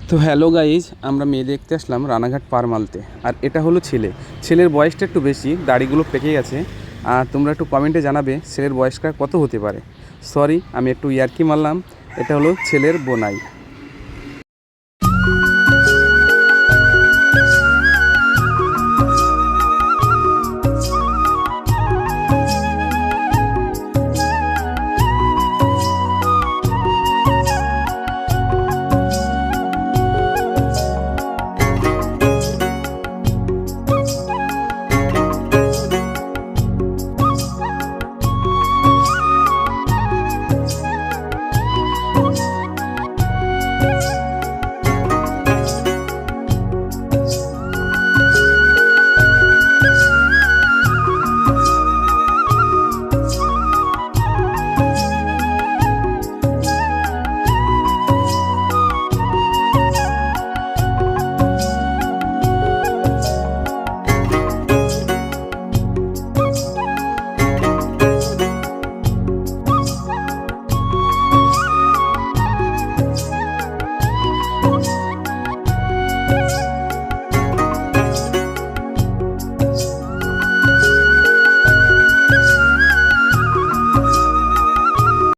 তো hello guys, আমরা মেয়ে দেখতে আসলাম রানাঘাট পার মালতে। আর এটা হলো ছেলের বয়সটা একটু বেশি, দাড়িগুলো পেকে গেছে। আর তোমরা একটু কমেন্টে জানাবে ছেলের বয়সটা কত হতে পারে। সরি, আমি একটু ইয়ার্কি মারলাম। এটা হলো ছেলের বোনাই।